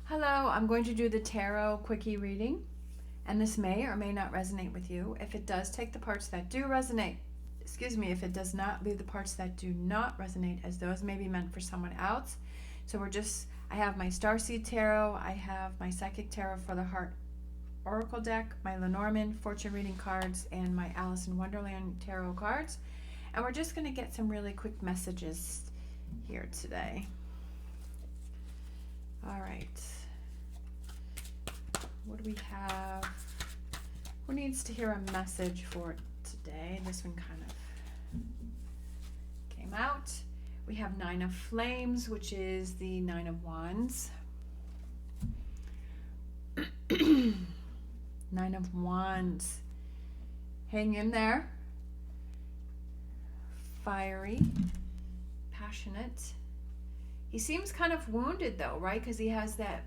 Hello, I'm going to do the Tarot Quickie reading, and this may or may not resonate with you. If it does, take the parts that do resonate. If it does not, leave the parts that do not resonate, as those may be meant for someone else. So I have my Starseed Tarot, I have my Psychic Tarot for the Heart Oracle deck, my Lenormand fortune reading cards, and my Alice in Wonderland Tarot cards. And we're just going to get some really quick messages here today. All right. What do we have? Who needs to hear a message for today? This one kind of came out. We have Nine of Flames, which is the Nine of Wands. Nine of Wands. Hang in there. Fiery, passionate. He seems kind of wounded though, right? Because he has that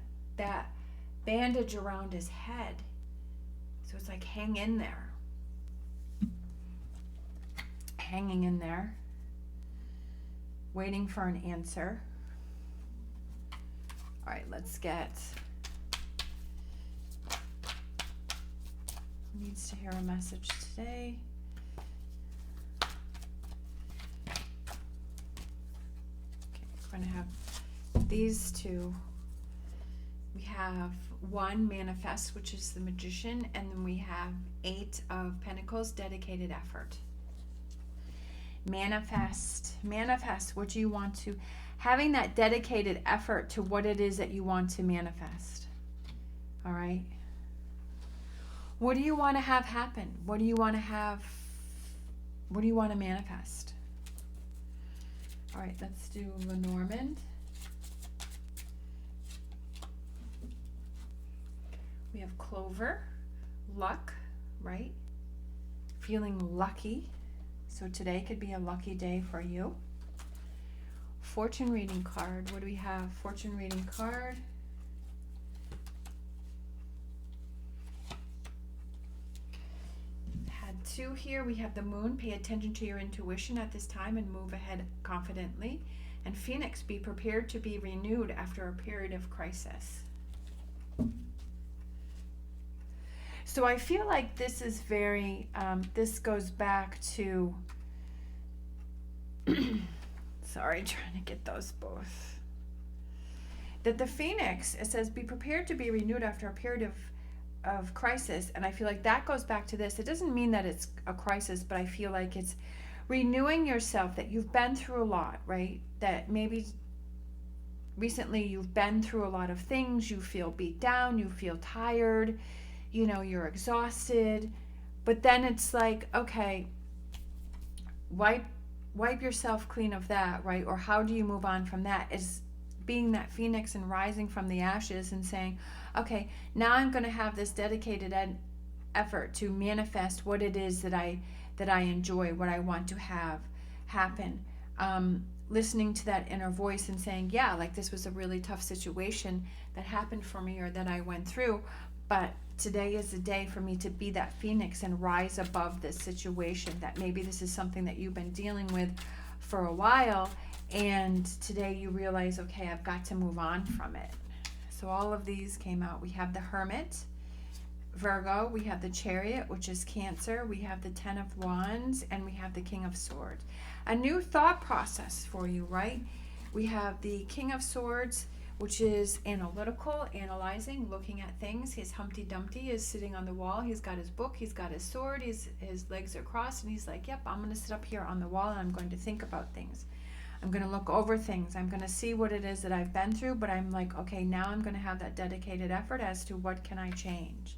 bandage around his head. So it's like hang in there. Hanging in there. Waiting for an answer. All right, let's get... Who needs to hear a message today? We're going to have these two. We have one, Manifest, which is the Magician, and then we have Eight of Pentacles, Dedicated Effort. Manifest, what do you want to, having that dedicated effort to what it is that you want to manifest. All right. What do you want to have happen? What do you want to manifest? All right, let's do Lenormand. We have Clover, luck, right? Feeling lucky. So today could be a lucky day for you. Fortune reading card. What do we have? Fortune reading card. Two here. We have the Moon. Pay attention to your intuition at this time and move ahead confidently. And Phoenix, be prepared to be renewed after a period of crisis. So I feel like this is very, this goes back to, sorry, trying to get those both. That the Phoenix, it says, be prepared to be renewed after a period of crisis, and I feel like that goes back to this. It doesn't mean that it's a crisis, but I feel like it's renewing yourself, that you've been through a lot, right? That maybe recently you've been through a lot of things, you feel beat down, you feel tired, you know, you're exhausted, but then it's like, okay, wipe yourself clean of that, right? Or how do you move on from that? Is being that Phoenix and rising from the ashes and saying, okay, now I'm going to have this dedicated effort to manifest what it is that I enjoy, what I want to have happen. Listening to that inner voice and saying, yeah, like this was a really tough situation that happened for me or that I went through, but today is the day for me to be that Phoenix and rise above this situation. That maybe this is something that you've been dealing with for a while, and today you realize, okay, I've got to move on from it. So all of these came out. We have the Hermit, Virgo. We have the Chariot, which is Cancer. We have the Ten of Wands, and we have the King of Swords. A new thought process for you, right? We have the King of Swords, which is analytical, analyzing, looking at things. His Humpty Dumpty is sitting on the wall. He's got his book, he's got his sword, his legs are crossed, and he's like, yep, I'm going to sit up here on the wall and I'm going to think about things. I'm going to look over things. I'm going to see what it is that I've been through, but I'm like, okay, now I'm going to have that dedicated effort as to what can I change.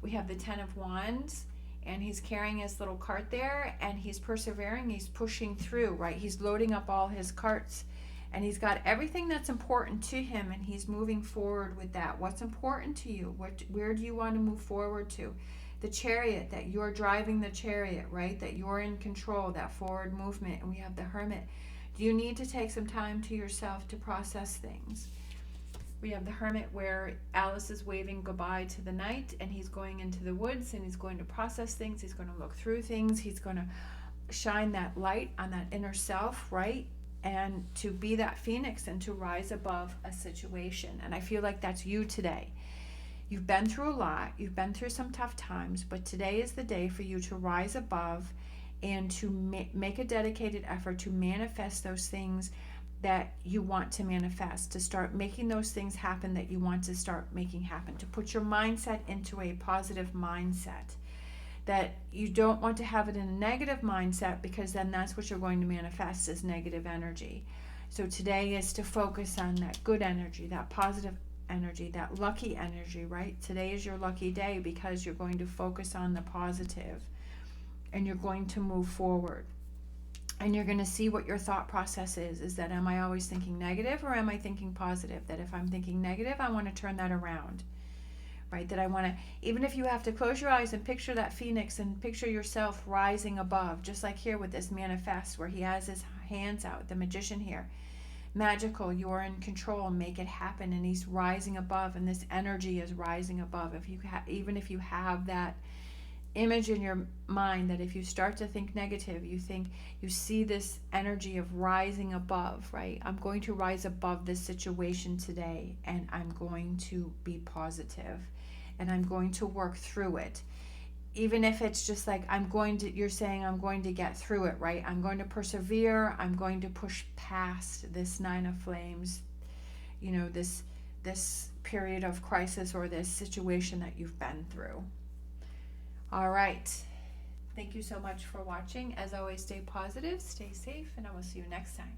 We have the Ten of Wands, and he's carrying his little cart there, and he's persevering, he's pushing through, right? He's loading up all his carts, and he's got everything that's important to him, and he's moving forward with that. What's important to you? Where do you want to move forward to? The Chariot, that you're driving the chariot, right? That you're in control, that forward movement. And we have the Hermit. Do you need to take some time to yourself to process things? We have the Hermit, where Alice is waving goodbye to the night, and he's going into the woods, and he's going to process things. He's going to look through things. He's going to shine that light on that inner self, right? and to be that phoenix and to rise above a situation. And I feel like that's you today. You've been through a lot, you've been through some tough times, but today is the day for you to rise above and to make a dedicated effort to manifest those things that you want to manifest, to start making those things happen that you want to start making happen, to put your mindset into a positive mindset, that you don't want to have it in a negative mindset, because then that's what you're going to manifest as negative energy. So today is to focus on that good energy, that positive energy, that lucky energy, right? Today is your lucky day because you're going to focus on the positive and you're going to move forward. And you're going to see what your thought process is that am I always thinking negative or am I thinking positive? That if I'm thinking negative, I want to turn that around, right? That I want to, even if you have to close your eyes and picture that phoenix and picture yourself rising above, just like here with this manifest where he has his hands out, the magician here. Magical, you're in control, make it happen, and he's rising above, and this energy is rising above. If you even if you have that image in your mind that if you start to think negative, you see this energy of rising above, right? I'm going to rise above this situation today, and I'm going to be positive, and I'm going to work through it. Even if it's just like you're saying I'm going to get through it, right? I'm going to persevere. I'm going to push past this Nine of Flames, this period of crisis or this situation that you've been through. All right. Thank you so much for watching. As always, stay positive, stay safe, and I will see you next time.